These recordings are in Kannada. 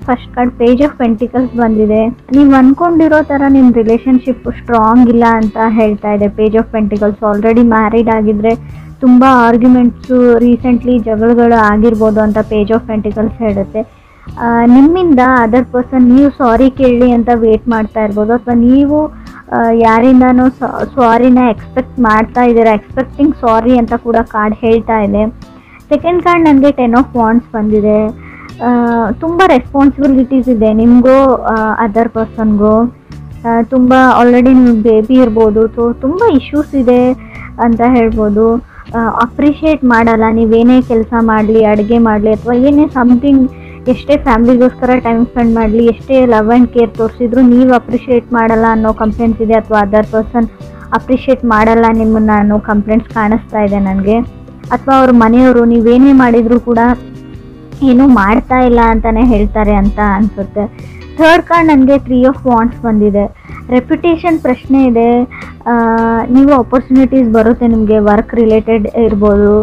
First card page of pentacles ಬಂದಿದೆ. ನೀವು ಅನ್ಕೊಂಡಿರೋ ಥರ ನಿಮ್ಮ ರಿಲೇಷನ್ಶಿಪ್ ಸ್ಟ್ರಾಂಗ್ ಇಲ್ಲ ಅಂತ ಹೇಳ್ತಾ ಇದೆ page of pentacles. Already married ಆಗಿದ್ರೆ ತುಂಬ ಆರ್ಗ್ಯುಮೆಂಟ್ಸು, ರೀಸೆಂಟ್ಲಿ ಜಗಳಗಳು ಆಗಿರ್ಬೋದು ಅಂತ ಪೇಜ್ ಆಫ್ ಪೆಂಟಿಕಲ್ಸ್ ಹೇಳುತ್ತೆ. ನಿಮ್ಮಿಂದ ಅದರ್ ಪರ್ಸನ್ ನೀವು ಸಾರಿ ಕೇಳಿ ಅಂತ ವೇಟ್ ಮಾಡ್ತಾ ಇರ್ಬೋದು, ಅಥವಾ ನೀವು ಯಾರಿಂದನೂ ಸಾರಿನ ಎಕ್ಸ್ಪೆಕ್ಟ್ ಮಾಡ್ತಾ ಇದ್ದೀರಾ, ಎಕ್ಸ್ಪೆಕ್ಟಿಂಗ್ ಸಾರಿ ಅಂತ ಕೂಡ ಕಾರ್ಡ್ ಹೇಳ್ತಾ ಇದೆ. ಸೆಕೆಂಡ್ ಕಾರ್ಡ್ ನನಗೆ 10 ಆಫ್ ವಾಂಡ್ಸ್ ಬಂದಿದೆ. ತುಂಬ ರೆಸ್ಪಾನ್ಸಿಬಿಲಿಟೀಸ್ ಇದೆ ನಿಮಗೂ ಅದರ್ ಪರ್ಸನ್ಗೂ. ತುಂಬ ಆಲ್ರೆಡಿ ನಿಮ್ಮ ಬೇಬಿ ಇರ್ಬೋದು, ಸೊ ತುಂಬ ಇಶ್ಯೂಸ್ ಇದೆ ಅಂತ ಹೇಳ್ಬೋದು. ಅಪ್ರಿಷಿಯೇಟ್ ಮಾಡಲ್ಲ ನೀವೇನೇ ಕೆಲಸ ಮಾಡಲಿ, ಅಡುಗೆ ಮಾಡಲಿ, ಅಥವಾ ಏನೇ ಸಮಥಿಂಗ್, ಎಷ್ಟೇ ಫ್ಯಾಮಿಲಿಗೋಸ್ಕರ ಟೈಮ್ ಸ್ಪೆಂಡ್ ಮಾಡಲಿ, ಎಷ್ಟೇ ಲವ್ ಆ್ಯಂಡ್ ಕೇರ್ ತೋರಿಸಿದ್ರು ನೀವು ಅಪ್ರಿಷಿಯೇಟ್ ಮಾಡಲ್ಲ ಅನ್ನೋ ಕಂಪ್ಲೇಂಟ್ಸ್ ಇದೆ, ಅಥವಾ ಅದರ್ ಪರ್ಸನ್ ಅಪ್ರಿಷಿಯೇಟ್ ಮಾಡಲ್ಲ ನಿಮ್ಮನ್ನು ಅನ್ನೋ ಕಂಪ್ಲೇಂಟ್ಸ್ ಕಾಣಿಸ್ತಾ ಇದೆ ನನಗೆ. ಅಥವಾ ಅವ್ರ ಮನೆಯವರು ನೀವೇನೇ ಮಾಡಿದರೂ ಕೂಡ ಏನೂ ಮಾಡ್ತಾ ಇಲ್ಲ ಅಂತಲೇ ಹೇಳ್ತಾರೆ ಅಂತ ಅನಿಸುತ್ತೆ. ಥರ್ಡ್ ಕಾರ್ಡ್ ನನಗೆ 3 ಆಫ್ ವಾಂಡ್ಸ್ ಬಂದಿದೆ. ರೆಪ್ಯುಟೇಷನ್ ಪ್ರಶ್ನೆ ಇದೆ. ನೀವು ಆಪರ್ಚುನಿಟೀಸ್ ಬರುತ್ತೆ ನಿಮಗೆ, ವರ್ಕ್ ರಿಲೇಟೆಡ್ ಇರ್ಬೋದು.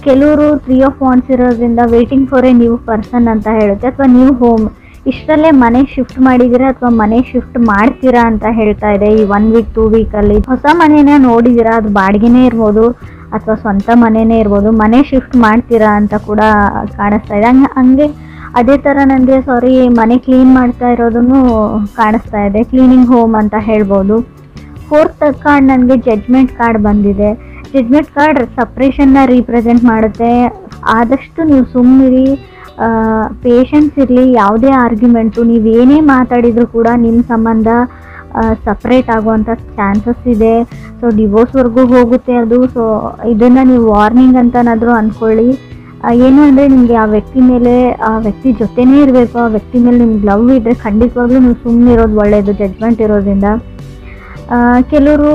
ಕೆಲವರು 3 ಆಫ್ ವಾಂಡ್ಸ್ ಇರೋದ್ರಿಂದ waiting for A new person ಅಂತ ಹೇಳುತ್ತೆ. ಅಥವಾ ನೀವು ಹೋಮ್ ಇಷ್ಟರಲ್ಲೇ ಮನೆ ಶಿಫ್ಟ್ ಮಾಡಿದ್ದೀರಾ ಅಥವಾ ಮನೆ ಶಿಫ್ಟ್ ಮಾಡ್ತೀರಾ ಅಂತ ಹೇಳ್ತಾ ಇದೆ. ಈ 1 ವೀಕ್ 2 ವೀಕಲ್ಲಿ ಹೊಸ ಮನೇನ ನೋಡಿದ್ದೀರಾ, ಅದು ಬಾಡಿಗೆನೇ ಇರ್ಬೋದು ಅಥವಾ ಸ್ವಂತ ಮನೆಯೇ ಇರ್ಬೋದು, ಮನೆ ಶಿಫ್ಟ್ ಮಾಡ್ತೀರಾ ಅಂತ ಕೂಡ ಕಾಣಿಸ್ತಾ ಇದೆ. ಹಂಗೆ ಅದೇ ಥರ ನನಗೆ ಮನೆ ಕ್ಲೀನ್ ಮಾಡ್ತಾ ಇರೋದನ್ನು ಕಾಣಿಸ್ತಾ ಇದೆ, ಕ್ಲೀನಿಂಗ್ ಹೋಮ್ ಅಂತ ಹೇಳ್ಬೋದು. ಫೋರ್ತ್ ಕಾರ್ಡ್ ನನಗೆ ಜಡ್ಜ್ಮೆಂಟ್ ಕಾರ್ಡ್ ಬಂದಿದೆ. ಜಡ್ಜ್ಮೆಂಟ್ ಕಾರ್ಡ್ ಸಪ್ರೇಷನ್ನ ರೀಪ್ರೆಸೆಂಟ್ ಮಾಡುತ್ತೆ. ಆದಷ್ಟು ನೀವು ಸುಮ್ಮನಿರಿ, ಪೇಷನ್ಸ್ ಇರಲಿ. ಯಾವುದೇ ಆರ್ಗ್ಯುಮೆಂಟು ನೀವೇನೇ ಮಾತಾಡಿದರೂ ಕೂಡ ನಿಮ್ಮ ಸಂಬಂಧ ಸಪ್ರೇಟ್ ಆಗುವಂಥ ಚಾನ್ಸಸ್ ಇದೆ. ಸೊ ಡಿವೋರ್ಸ್ವರೆಗೂ ಹೋಗುತ್ತೆ ಅದು. ಸೊ ಇದನ್ನು ನೀವು ವಾರ್ನಿಂಗ್ ಅಂತನಾದರೂ ಅಂದ್ಕೊಳ್ಳಿ. ಏನು ಅಂದರೆ ನಿಮಗೆ ಆ ವ್ಯಕ್ತಿ ಮೇಲೆ, ಆ ವ್ಯಕ್ತಿ ಜೊತೆನೇ ಇರಬೇಕು, ಆ ವ್ಯಕ್ತಿ ಮೇಲೆ ನಿಮ್ಗೆ ಲವ್ ಇದ್ದರೆ ಖಂಡಿತವಾಗ್ಲೂ ನೀವು ಸುಮ್ಮನೆ ಇರೋದು ಒಳ್ಳೆಯದು ಜಡ್ಜ್ಮೆಂಟ್ ಇರೋದ್ರಿಂದ. ಕೆಲವರು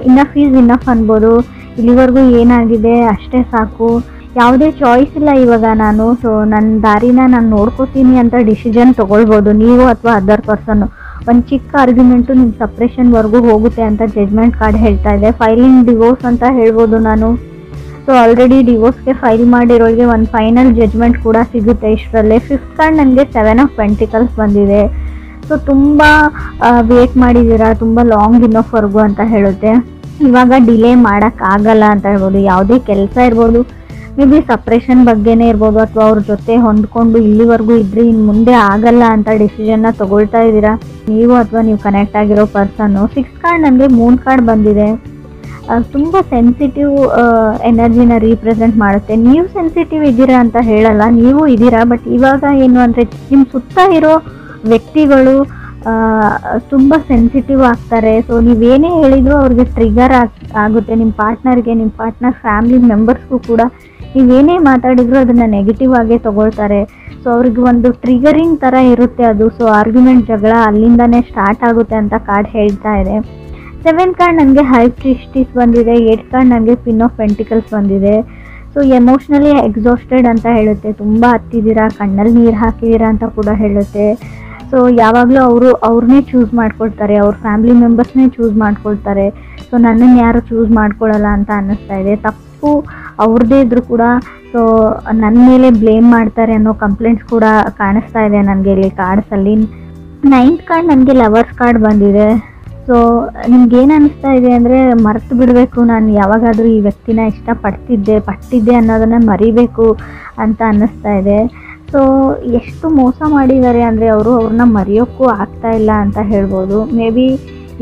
ಇನಫ್ ಈಸ್ ಇನಫ್ ಅನ್ಬೋದು, ಇಲ್ಲಿವರೆಗೂ ಏನಾಗಿದೆ ಅಷ್ಟೇ ಸಾಕು, ಯಾವುದೇ ಚಾಯ್ಸ್ ಇಲ್ಲ ಇವಾಗ ನಾನು, ಸೊ ನನ್ನ ದಾರಿನ ನಾನು ನೋಡ್ಕೋತೀನಿ ಅಂತ ಡಿಸಿಷನ್ ತೊಗೊಳ್ಬೋದು ನೀವು ಅಥವಾ ಅದರ್ ಪರ್ಸನ್ನು. ಒಂದು ಚಿಕ್ಕ ಆರ್ಗ್ಯುಮೆಂಟು ನಿಮ್ಮ ಸಪ್ರೇಷನ್ವರೆಗೂ ಹೋಗುತ್ತೆ ಅಂತ ಜಡ್ಜ್ಮೆಂಟ್ ಕಾರ್ಡ್ ಹೇಳ್ತಾ ಇದೆ. ಫೈಲಿಂಗ್ ಡಿವೋರ್ಸ್ ಅಂತ ಹೇಳ್ಬೋದು ನಾನು. ಸೊ ಆಲ್ರೆಡಿ ಡಿವೋರ್ಸ್ಗೆ ಫೈಲ್ ಮಾಡಿರೋರಿಗೆ ಒಂದು ಫೈನಲ್ ಜಡ್ಜ್ಮೆಂಟ್ ಕೂಡ ಸಿಗುತ್ತೆ ಇಷ್ಟರಲ್ಲೇ. ಫಿಫ್ತ್ ಕಾರ್ಡ್ ನನಗೆ 7 ಆಫ್ ಪೆಂಟಿಕಲ್ಸ್ ಬಂದಿದೆ. ಸೊ ತುಂಬ ವೇಟ್ ಮಾಡಿದ್ದೀರಾ, ತುಂಬ ಲಾಂಗ್ ಇನ್ನೋವರೆಗೂ ಅಂತ ಹೇಳುತ್ತೆ. ಇವಾಗ ಡಿಲೇ ಮಾಡೋಕ್ಕಾಗಲ್ಲ ಅಂತ ಹೇಳ್ಬೋದು. ಯಾವುದೇ ಕೆಲಸ ಇರ್ಬೋದು, ಮೇ ಬಿ ಸಪ್ರೇಷನ್ ಬಗ್ಗೆನೇ ಇರ್ಬೋದು, ಅಥವಾ ಅವ್ರ ಜೊತೆ ಹೊಂದ್ಕೊಂಡು ಇಲ್ಲಿವರೆಗೂ ಇದ್ದರೆ ಇನ್ನು ಮುಂದೆ ಆಗಲ್ಲ ಅಂತ ಡಿಸಿಷನ್ನ ತೊಗೊಳ್ತಾ ಇದ್ದೀರಾ ನೀವು ಅಥವಾ ನೀವು ಕನೆಕ್ಟ್ ಆಗಿರೋ ಪರ್ಸನ್ನು. 6th ಕಾರ್ಡ್ ನನಗೆ ಮೂನ್ ಕಾರ್ಡ್ ಬಂದಿದೆ. ತುಂಬ ಸೆನ್ಸಿಟಿವ್ ಎನರ್ಜಿನ ರೀಪ್ರೆಸೆಂಟ್ ಮಾಡುತ್ತೆ. ನೀವು ಸೆನ್ಸಿಟಿವ್ ಇದ್ದೀರಾ ಅಂತ ಹೇಳಲ್ಲ, ನೀವು ಇದ್ದೀರಾ. ಬಟ್ ಇವಾಗ ಏನು ಅಂದರೆ ನಿಮ್ಮ ಸುತ್ತ ಇರೋ ವ್ಯಕ್ತಿಗಳು ತುಂಬ ಸೆನ್ಸಿಟಿವ್ ಆಗ್ತಾರೆ. ಸೊ ನೀವೇನೇ ಹೇಳಿದರೂ ಅವ್ರಿಗೆ ಟ್ರಿಗರ್ ಆಗುತ್ತೆ. ನಿಮ್ಮ ಪಾರ್ಟ್ನರ್ಗೆ, ನಿಮ್ಮ ಪಾರ್ಟ್ನರ್ ಫ್ಯಾಮಿಲಿ ಮೆಂಬರ್ಸ್ಗೂ ಕೂಡ ನೀವೇನೇ ಮಾತಾಡಿದ್ರು ಅದನ್ನು ನೆಗೆಟಿವ್ ಆಗೇ ತೊಗೊಳ್ತಾರೆ. ಸೊ ಅವ್ರಿಗೆ ಒಂದು ಟ್ರಿಗರಿಂಗ್ ಥರ ಇರುತ್ತೆ ಅದು. ಸೊ ಆರ್ಗ್ಯುಮೆಂಟ್, ಜಗಳ ಅಲ್ಲಿಂದನೇ ಸ್ಟಾರ್ಟ್ ಆಗುತ್ತೆ ಅಂತ ಕಾರ್ಡ್ ಹೇಳ್ತಾ ಇದೆ. 7th ಕಾರ್ಡ್ ನನಗೆ ಹೈ ಪ್ರೀಸ್ಟಿಸ್ ಬಂದಿದೆ. 8th ಕಾರ್ಡ್ ನನಗೆ ಕ್ವೀನ್ ಆಫ್ ಪೆಂಟಿಕಲ್ಸ್ ಬಂದಿದೆ. ಸೊ ಎಮೋಷ್ನಲಿ ಎಕ್ಸಾಸ್ಟೆಡ್ ಅಂತ ಹೇಳುತ್ತೆ. ತುಂಬ ಹತ್ತಿದ್ದೀರಾ, ಕಣ್ಣಲ್ಲಿ ನೀರು ಹಾಕಿದ್ದೀರಾ ಅಂತ ಕೂಡ ಹೇಳುತ್ತೆ. ಸೊ ಯಾವಾಗಲೂ ಅವ್ರನ್ನೇ ಚೂಸ್ ಮಾಡ್ಕೊಳ್ತಾರೆ, ಅವ್ರ ಫ್ಯಾಮಿಲಿ ಮೆಂಬರ್ಸ್ನೇ ಚೂಸ್ ಮಾಡ್ಕೊಳ್ತಾರೆ. ಸೊ ನನ್ನನ್ನು ಯಾರು ಚೂಸ್ ಮಾಡ್ಕೊಳ್ಳಲ್ಲ ಅಂತ ಅನ್ನಿಸ್ತಾ ಇದೆ. ತಪ್ಪು ಅವ್ರದ್ದೇ ಇದ್ರೂ ಕೂಡ ಸೊ ನನ್ನ ಮೇಲೆ ಬ್ಲೇಮ್ ಮಾಡ್ತಾರೆ ಅನ್ನೋ ಕಂಪ್ಲೇಂಟ್ಸ್ ಕೂಡ ಕಾಣಿಸ್ತಾ ಇದೆ ನನಗೆ ಇಲ್ಲಿ ಕಾರ್ಡ್ಸಲ್ಲಿ. 9th ಕಾರ್ಡ್ ನನಗೆ ಲವರ್ಸ್ ಕಾರ್ಡ್ ಬಂದಿದೆ. ಸೊ ನಿಮ್ಗೇನು ಅನ್ನಿಸ್ತಾ ಇದೆ ಅಂದರೆ ಮರೆತು ಬಿಡಬೇಕು, ನಾನು ಯಾವಾಗಾದರೂ ಈ ವ್ಯಕ್ತಿನ ಪಟ್ಟಿದ್ದೆ ಅನ್ನೋದನ್ನು ಮರಿಬೇಕು ಅಂತ ಅನ್ನಿಸ್ತಾ ಇದೆ. ಸೊ ಎಷ್ಟು ಮೋಸ ಮಾಡಿದ್ದಾರೆ ಅಂದರೆ ಅವ್ರನ್ನ ಮರೆಯೋಕ್ಕೂ ಆಗ್ತಾ ಇಲ್ಲ ಅಂತ ಹೇಳ್ಬೋದು. ಮೇ ಬಿ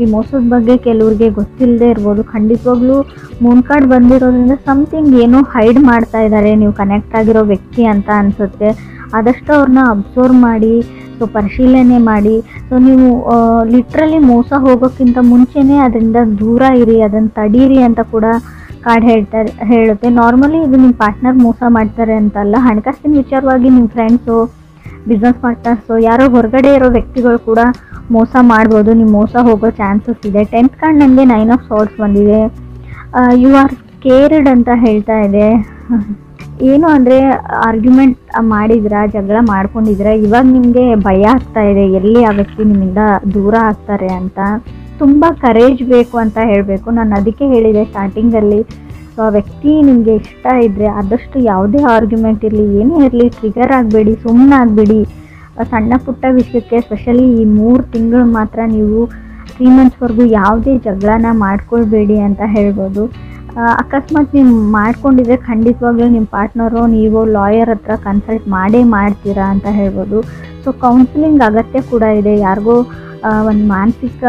ಈ ಮೋಸದ ಬಗ್ಗೆ ಕೆಲವ್ರಿಗೆ ಗೊತ್ತಿಲ್ಲದೆ ಇರ್ಬೋದು. ಖಂಡಿತವಾಗ್ಲೂ ಮೂನ್ ಕಾರ್ಡ್ ಬಂದಿರೋದ್ರಿಂದ ಸಮಥಿಂಗ್ ಏನೋ ಹೈಡ್ ಮಾಡ್ತಾ ಇದ್ದಾರೆ ನೀವು ಕನೆಕ್ಟ್ ಆಗಿರೋ ವ್ಯಕ್ತಿ ಅಂತ ಅನಿಸುತ್ತೆ. ಆದಷ್ಟು ಅವ್ರನ್ನ ಅಬ್ಸರ್ವ್ ಮಾಡಿ, ಸೊ ಪರಿಶೀಲನೆ ಮಾಡಿ. ಸೊ ನೀವು ಲಿಟ್ರಲಿ ಮೋಸ ಹೋಗೋಕ್ಕಿಂತ ಮುಂಚೆನೇ ಅದರಿಂದ ದೂರ ಇರಿ, ಅದನ್ನು ತಡೀರಿ ಅಂತ ಕೂಡ ಕಾರ್ಡ್ ಹೇಳುತ್ತೆ. ನಾರ್ಮಲಿ ಇದು ನಿಮ್ಮ ಪಾರ್ಟ್ನರ್ ಮೋಸ ಮಾಡ್ತಾರೆ ಅಂತಲ್ಲ, ಹಣಕಾಸಿನ ವಿಚಾರವಾಗಿ ನಿಮ್ಮ ಫ್ರೆಂಡ್ಸು, ಬಿಸ್ನೆಸ್ ಪಾರ್ಟ್ನರ್ಸು, ಯಾರೋ ಹೊರಗಡೆ ಇರೋ ವ್ಯಕ್ತಿಗಳು ಕೂಡ ಮೋಸ ಮಾಡ್ಬೋದು. ನೀವು ಮೋಸ ಹೋಗೋ ಚಾನ್ಸಸ್ ಇದೆ. 10th ಕಾರ್ಡ್ ನನಗೆ 9 ಆಫ್ ಸಾರ್ಟ್ಸ್ ಬಂದಿದೆ. ಯು ಆರ್ ಸ್ಕೇರ್ಡ್ ಅಂತ ಹೇಳ್ತಾ ಇದೆ. ಏನು ಅಂದರೆ ಆರ್ಗ್ಯುಮೆಂಟ್ ಮಾಡಿದ್ರ, ಜಗಳ ಮಾಡ್ಕೊಂಡಿದ್ರ, ಇವಾಗ ನಿಮಗೆ ಭಯ ಆಗ್ತಾ ಇದೆ ಎಲ್ಲಿ ಆ ವ್ಯಕ್ತಿ ನಿಮ್ಮಿಂದ ದೂರ ಆಗ್ತಾರೆ ಅಂತ. ತುಂಬ ಕರೇಜ್ ಬೇಕು ಅಂತ ಹೇಳಬೇಕು. ನಾನು ಅದಕ್ಕೆ ಹೇಳಿದೆ ಸ್ಟಾರ್ಟಿಂಗಲ್ಲಿ. ಸೊ ಆ ವ್ಯಕ್ತಿ ನಿಮಗೆ ಇಷ್ಟ ಇದ್ದರೆ ಆದಷ್ಟು ಯಾವುದೇ ಆರ್ಗ್ಯುಮೆಂಟ್ ಇರಲಿ, ಏನೇ ಇರಲಿ, ಟ್ರಿಗರ್ ಆಗಬೇಡಿ, ಸುಮ್ಮನೆ ಆಗಬೇಡಿ. ಸಣ್ಣ ಪುಟ್ಟ ವಿಷಯಕ್ಕೆ ಸ್ಪೆಷಲಿ ಈ 3 ತಿಂಗಳು ಮಾತ್ರ ನೀವು 3 ಮಂತ್ಸ್ವರೆಗೂ ಯಾವುದೇ ಜಗಳನ ಮಾಡ್ಕೊಳ್ಬೇಡಿ ಅಂತ ಹೇಳ್ಬೋದು. ಅಕಸ್ಮಾತ್ ನೀವು ಮಾಡ್ಕೊಂಡಿದ್ರೆ ಖಂಡಿತವಾಗ್ಲೂ ನಿಮ್ಮ ಪಾರ್ಟ್ನರು ನೀವು ಲಾಯರ್ ಹತ್ರ ಕನ್ಸಲ್ಟ್ ಮಾಡೇ ಮಾಡ್ತೀರಾ ಅಂತ ಹೇಳ್ಬೋದು. ಸೊ ಕೌನ್ಸಿಲಿಂಗ್ ಅಗತ್ಯ ಕೂಡ ಇದೆ. ಯಾರಿಗೋ ಒಂದು ಮಾನಸಿಕ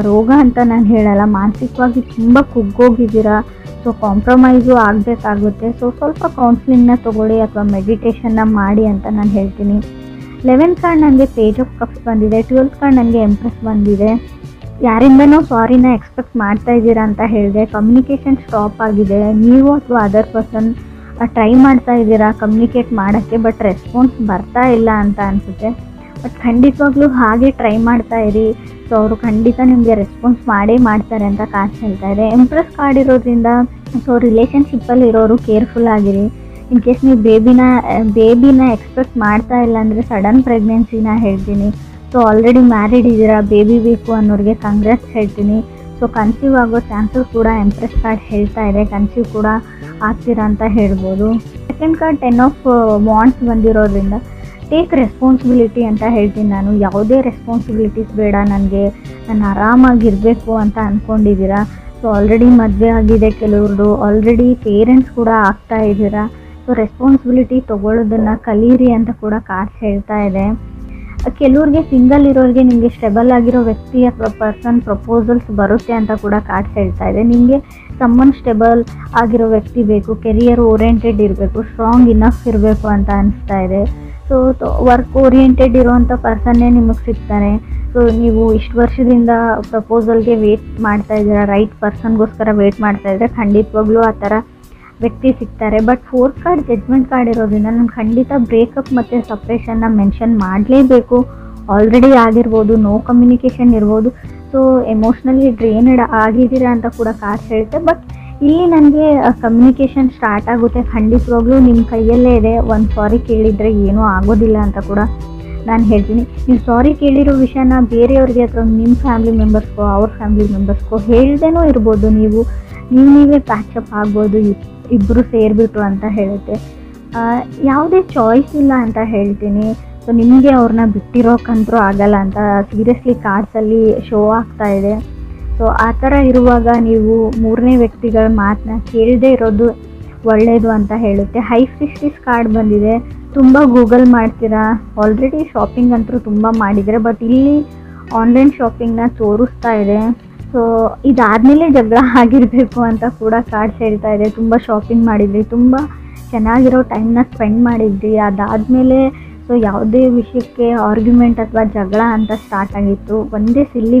ರೋಗ ಅಂತ ನಾನು ಹೇಳಲ್ಲ, ಮಾನಸಿಕವಾಗಿ ತುಂಬ ಕುಗ್ಗೋಗಿದ್ದೀರಾ, ಸೊ ಕಾಂಪ್ರಮೈಸು ಆಗಬೇಕಾಗುತ್ತೆ. ಸೊ ಸ್ವಲ್ಪ ಕೌನ್ಸಿಲಿಂಗ್ನ ತೊಗೊಳ್ಳಿ ಅಥವಾ ಮೆಡಿಟೇಷನ್ನ ಮಾಡಿ ಅಂತ ನಾನು ಹೇಳ್ತೀನಿ. 11th ಕಾರ್ಡ್ ನನಗೆ ಪೇಜ್ ಆಫ್ ಕಪ್ಸ್ ಬಂದಿದೆ. 12th ಕಾರ್ಡ್ ನನಗೆ ಎಂಪ್ರೆಸ್ ಬಂದಿದೆ. ಯಾರಿಂದನೋ ಸಾರಿನ ಎಕ್ಸ್ಪೆಕ್ಟ್ ಮಾಡ್ತಾ ಇದ್ದೀರಾ ಅಂತ ಹೇಳಿದೆ. ಕಮ್ಯುನಿಕೇಷನ್ ಸ್ಟಾಪ್ ಆಗಿದೆ. ನೀವು ಅಥವಾ ಅದರ್ ಪರ್ಸನ್ ಟ್ರೈ ಮಾಡ್ತಾ ಇದ್ದೀರಾ ಕಮ್ಯುನಿಕೇಟ್ ಮಾಡೋಕ್ಕೆ, ಬಟ್ ರೆಸ್ಪಾನ್ಸ್ ಬರ್ತಾ ಇಲ್ಲ ಅಂತ ಅನಿಸುತ್ತೆ. ಬಟ್ ಖಂಡಿತವಾಗ್ಲೂ ಹಾಗೆ ಟ್ರೈ ಮಾಡ್ತಾ ಇರಿ. ಸೊ ಅವರು ಖಂಡಿತ ನಿಮಗೆ ರೆಸ್ಪಾನ್ಸ್ ಮಾಡೇ ಮಾಡ್ತಾರೆ ಅಂತ ಕಾರ್ಡ್ ಹೇಳ್ತಾ ಇದೆ. ಎಂಪ್ರೆಸ್ ಕಾರ್ಡ್ ಇರೋದ್ರಿಂದ ಸೊ ರಿಲೇಷನ್ಶಿಪ್ಪಲ್ಲಿ ಇರೋರು ಕೇರ್ಫುಲ್ ಆಗಿರಿ. ಇನ್ ಕೇಸ್ ನೀವು ಬೇಬಿನ ಎಕ್ಸ್ಪೆಕ್ಟ್ ಮಾಡ್ತಾ ಇಲ್ಲ ಅಂದರೆ ಸಡನ್ ಪ್ರೆಗ್ನೆನ್ಸಿನ ಹೇಳ್ತೀನಿ. ಸೊ ಆಲ್ರೆಡಿ ಮ್ಯಾರಿಡ್ ಇದ್ದೀರಾ, ಬೇಬಿ ಬೇಕು ಅನ್ನೋರಿಗೆ ಕಂಗ್ರಾಟ್ಸ್ ಹೇಳ್ತೀನಿ. ಸೊ ಕನ್ಸೀವ್ ಆಗೋ ಚಾನ್ಸಸ್ ಕೂಡ ಎಂಪ್ರೆಸ್ ಕಾರ್ಡ್ ಹೇಳ್ತಾ ಇದೆ, ಕನ್ಸೀವ್ ಕೂಡ ಆಗ್ತೀರಾ ಅಂತ ಹೇಳ್ಬೋದು. ಸೆಕೆಂಡ್ ಕಾರ್ಡ್ 10 ಆಫ್ ವಾಂಡ್ಸ್ ಬಂದಿರೋದ್ರಿಂದ ಟೇಕ್ ರೆಸ್ಪಾನ್ಸಿಬಿಲಿಟಿ ಅಂತ ಹೇಳ್ತೀನಿ ನಾನು. ಯಾವುದೇ ರೆಸ್ಪಾನ್ಸಿಬಿಲಿಟೀಸ್ ಬೇಡ ನನಗೆ, ನಾನು ಆರಾಮಾಗಿರಬೇಕು ಅಂತ ಅಂದ್ಕೊಂಡಿದ್ದೀರಾ. ಸೊ ಆಲ್ರೆಡಿ ಮದುವೆ ಆಗಿದೆ ಕೆಲವ್ರದ್ದು, ಆಲ್ರೆಡಿ ಪೇರೆಂಟ್ಸ್ ಕೂಡ ಆಗ್ತಾ ಇದ್ದೀರಾ. ಸೊ ರೆಸ್ಪಾನ್ಸಿಬಿಲಿಟಿ ತೊಗೊಳ್ಳೋದನ್ನು ಕಲೀರಿ ಅಂತ ಕೂಡ ಕಾರ್ಡ್ಸ್ ಹೇಳ್ತಾ ಇದೆ. ಕೆಲವ್ರಿಗೆ ಸಿಂಗಲ್ ಇರೋರಿಗೆ ನಿಮಗೆ ಸ್ಟೆಬಲ್ ಆಗಿರೋ ವ್ಯಕ್ತಿ ಅಥವಾ ಪರ್ಸನ್ ಪ್ರಪೋಸಲ್ಸ್ ಬರುತ್ತೆ ಅಂತ ಕೂಡ ಕಾರ್ಡ್ಸ್ ಹೇಳ್ತಾ ಇದೆ. ನಿಮಗೆ ಸಮ್ಮನ್ ಸ್ಟೆಬಲ್ ಆಗಿರೋ ವ್ಯಕ್ತಿ ಬೇಕು, ಕೆರಿಯರ್ ಓರಿಯೆಂಟೆಡ್ ಇರಬೇಕು, ಸ್ಟ್ರಾಂಗ್ ಇನಫ್ ಇರಬೇಕು ಅಂತ ಅನಿಸ್ತಾ ಇದೆ. ಸೊ ವರ್ಕ್ ಓರಿಯೆಂಟೆಡ್ ಇರೋವಂಥ ಪರ್ಸನ್ನೇ ನಿಮಗೆ ಸಿಗ್ತಾರೆ. ಸೊ ನೀವು ಇಷ್ಟು ವರ್ಷದಿಂದ ಪ್ರಪೋಸಲ್ಗೆ ವೇಟ್ ಮಾಡ್ತಾ ಇದ್ದೀರಾ, ರೈಟ್ ಪರ್ಸನ್ಗೋಸ್ಕರ ವೇಟ್ ಮಾಡ್ತಾ ಇದ್ದರೆ ಖಂಡಿತವಾಗ್ಲೂ ಆ ಥರ ವ್ಯಕ್ತಿ ಸಿಗ್ತಾರೆ. But 4th card judgment card ಇರೋದ್ರಿಂದ ನಾನು ಖಂಡಿತ ಬ್ರೇಕಪ್ ಮತ್ತು ಸಪ್ರೇಷನ್ನ ಮೆನ್ಷನ್ ಮಾಡಲೇಬೇಕು. ಆಲ್ರೆಡಿ ಆಗಿರ್ಬೋದು, ನೋ ಕಮ್ಯುನಿಕೇಷನ್ ಇರ್ಬೋದು, ಸೊ ಎಮೋಷ್ನಲಿ ಡ್ರೈನ್ಡ್ ಆಗಿದ್ದೀರಾ ಅಂತ ಕೂಡ ಕಾರ್ಡ್ ಹೇಳುತ್ತೆ. ಬಟ್ ಇಲ್ಲಿ ನನಗೆ ಕಮ್ಯುನಿಕೇಷನ್ ಸ್ಟಾರ್ಟ್ ಆಗುತ್ತೆ. ಖಂಡಿತವಾಗ್ಲೂ ನಿಮ್ಮ ಕೈಯಲ್ಲೇ ಇದೆ. ಒಂದು ಸಾರಿ ಕೇಳಿದರೆ ಏನೂ ಆಗೋದಿಲ್ಲ ಅಂತ ಕೂಡ ನಾನು ಹೇಳ್ತೀನಿ. ನೀವು ಸಾರಿ ಕೇಳಿರೋ ವಿಷಯನ ಬೇರೆಯವ್ರಿಗೆ ಅಥವಾ ನಿಮ್ಮ ಫ್ಯಾಮಿಲಿ ಮೆಂಬರ್ಸ್ಗೋ ಅವ್ರ ಫ್ಯಾಮಿಲಿ ಮೆಂಬರ್ಸ್ಗೋ ಹೇಳ್ದೇನೂ ಇರ್ಬೋದು. ನೀವೇ ಪ್ಯಾಚಪ್ ಆಗ್ಬೋದು ಇಬ್ಬರು ಸೇರಿಬಿಟ್ಟು ಅಂತ ಹೇಳುತ್ತೆ. ಯಾವುದೇ ಚಾಯ್ಸ್ ಇಲ್ಲ ಅಂತ ಹೇಳ್ತೀನಿ. ಸೊ ನಿಮಗೆ ಅವ್ರನ್ನ ಬಿಟ್ಟಿರೋಕ್ಕಂತೂ ಆಗಲ್ಲ ಅಂತ ಸೀರಿಯಸ್ಲಿ ಕಾರ್ಡ್ಸಲ್ಲಿ ಶೋ ಆಗ್ತಾ ಇದೆ. ಸೊ ಆ ಥರ ಇರುವಾಗ ನೀವು 3ನೇ ವ್ಯಕ್ತಿಗಳ ಮಾತನ್ನ ಕೇಳದೇ ಇರೋದು ಒಳ್ಳೆಯದು ಅಂತ ಹೇಳುತ್ತೆ. ಹೈ ಪ್ರಿಸ್ಟೆಸ್ ಕಾರ್ಡ್ ಬಂದಿದೆ. ತುಂಬ ಗೂಗಲ್ ಮಾಡ್ತೀರಾ, ಆಲ್ರೆಡಿ ಶಾಪಿಂಗ್ ಅಂತೂ ತುಂಬ ಮಾಡಿದರೆ, ಬಟ್ ಇಲ್ಲಿ ಆನ್ಲೈನ್ ಶಾಪಿಂಗ್ನ ತೋರಿಸ್ತಾ ಇದೆ. ಸೊ ಇದಾದಮೇಲೆ ಜಗಳ ಆಗಿರಬೇಕು ಅಂತ ಕೂಡ ಕಾರ್ಡ್ಸ್ ಹೇಳ್ತಾ ಇದೆ. ತುಂಬ ಶಾಪಿಂಗ್ ಮಾಡಿದ್ರಿ, ತುಂಬ ಚೆನ್ನಾಗಿರೋ ಟೈಮ್ನ ಸ್ಪೆಂಡ್ ಮಾಡಿದ್ರಿ, ಅದಾದಮೇಲೆ ಸೊ ಯಾವುದೇ ವಿಷಯಕ್ಕೆ ಆರ್ಗ್ಯುಮೆಂಟ್ ಅಥವಾ ಜಗಳ ಅಂತ ಸ್ಟಾರ್ಟ್ ಆಗಿತ್ತು. ಒಂದೇ ಸಿಲ್ಲಿ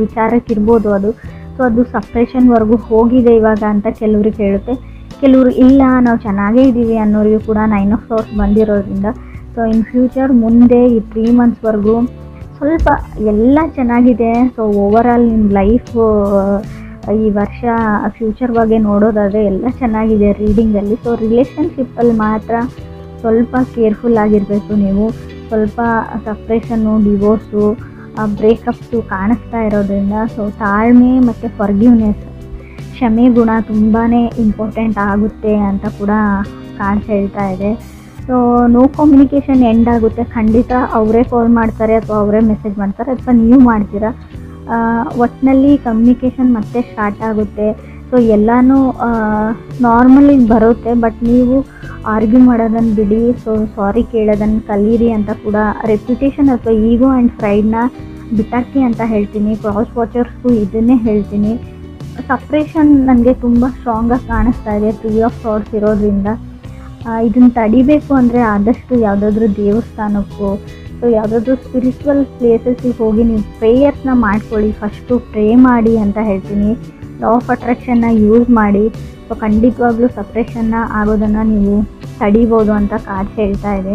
ವಿಚಾರಕ್ಕಿರ್ಬೋದು ಅದು. ಸೊ ಅದು ಸಪ್ರೇಷನ್ವರೆಗೂ ಹೋಗಿದೆ ಇವಾಗ ಅಂತ ಕೆಲವ್ರಿಗೆ ಹೇಳುತ್ತೆ. ಕೆಲವರು ಇಲ್ಲ ನಾವು ಚೆನ್ನಾಗೇ ಇದ್ದೀವಿ ಅನ್ನೋರಿಗೂ ಕೂಡ 9 ಆಫ್ ಸೋರ್ಸ್ ಬಂದಿರೋದ್ರಿಂದ ಸೊ ಇನ್ ಫ್ಯೂಚರ್ ಮುಂದೆ ಈ 3 ಮಂತ್ಸ್ವರೆಗೂ ಸ್ವಲ್ಪ ಎಲ್ಲ ಚೆನ್ನಾಗಿದೆ. ಸೊ ಓವರಾಲ್ ನಿಮ್ಮ ಲೈಫು ಈ ವರ್ಷ ಫ್ಯೂಚರ್ ಬಗ್ಗೆ ನೋಡೋದಾದರೆ ಎಲ್ಲ ಚೆನ್ನಾಗಿದೆ ರೀಡಿಂಗಲ್ಲಿ. ಸೊ ರಿಲೇಷನ್ಶಿಪ್ಪಲ್ಲಿ ಮಾತ್ರ ಸ್ವಲ್ಪ ಕೇರ್ಫುಲ್ ಆಗಿರಬೇಕು ನೀವು. ಸ್ವಲ್ಪ ಸಪ್ರೇಷನ್ನು, ಡಿವೋರ್ಸು, ಬ್ರೇಕಪ್ಸು ಕಾಣಿಸ್ತಾ ಇರೋದ್ರಿಂದ ಸೊ ತಾಳ್ಮೆ ಮತ್ತು ಫರ್ಗಿವ್ನೆಸ್, ಕ್ಷಮೆ ಗುಣ ತುಂಬಾ ಇಂಪಾರ್ಟೆಂಟ್ ಆಗುತ್ತೆ ಅಂತ ಕೂಡ ಕಾರ್ಡ್ಸ್ ಹೇಳ್ತಾ ಇದೆ. ಸೊ ನೋ ಕಮ್ಯುನಿಕೇಷನ್ ಎಂಡ್ ಆಗುತ್ತೆ. ಖಂಡಿತ ಅವರೇ ಕಾಲ್ ಮಾಡ್ತಾರೆ ಅಥವಾ ಅವರೇ ಮೆಸೇಜ್ ಮಾಡ್ತಾರೆ ಅಥವಾ ನೀವು ಮಾಡ್ತೀರಾ. ಒಟ್ಟಿನಲ್ಲಿ ಕಮ್ಯುನಿಕೇಷನ್ ಮತ್ತೆ ಸ್ಟಾರ್ಟ್ ಆಗುತ್ತೆ. ಸೊ ಎಲ್ಲನೂ ನಾರ್ಮಲಿಗೆ ಬರುತ್ತೆ. ಬಟ್ ನೀವು ಆರ್ಗ್ಯೂ ಮಾಡೋದನ್ನು ಬಿಡಿ. ಸೊ ಸಾರಿ ಕೇಳೋದನ್ನು ಕಲೀರಿ ಅಂತ ಕೂಡ ರೆಪ್ಯುಟೇಷನ್ ಅಥವಾ ಈಗೋ ಆ್ಯಂಡ್ ಪ್ರೈಡ್ನ ಬಿಟ್ಟಾಕಿ ಅಂತ ಹೇಳ್ತೀನಿ. ಕ್ರಾಸ್ ವಾಚರ್ಸ್ಗೂ ಇದನ್ನೇ ಹೇಳ್ತೀನಿ. ಸಪ್ರೇಷನ್ ನನಗೆ ತುಂಬ ಸ್ಟ್ರಾಂಗಾಗಿ ಕಾಣಿಸ್ತಾ ಇದೆ 3 ಆಫ್ ಸಾರ್ಟ್ಸ್ ಇರೋದ್ರಿಂದ. ಇದನ್ನು ತಡಿಬೇಕು ಅಂದರೆ ಆದಷ್ಟು ಯಾವುದಾದ್ರೂ ದೇವಸ್ಥಾನಕ್ಕೋ ಸೊ ಯಾವುದಾದ್ರೂ ಸ್ಪಿರಿಚುವಲ್ ಪ್ಲೇಸಸ್ಸಿಗೆ ಹೋಗಿ ನೀವು ಪ್ರೇಯರ್ಸ್ನ ಮಾಡ್ಕೊಳ್ಳಿ. ಫಸ್ಟು ಪ್ರೇ ಮಾಡಿ ಅಂತ ಹೇಳ್ತೀನಿ. ಲಾ ಆಫ್ ಅಟ್ರಾಕ್ಷನ್ನ ಯೂಸ್ ಮಾಡಿ. ಸೊ ಖಂಡಿತವಾಗ್ಲೂ ಸಪ್ರೇಷನ್ನ ಆಗೋದನ್ನು ನೀವು ತಡಿಬೋದು ಅಂತ ಕಾರ್ಡ್ಸ್ ಹೇಳ್ತಾ ಇದೆ.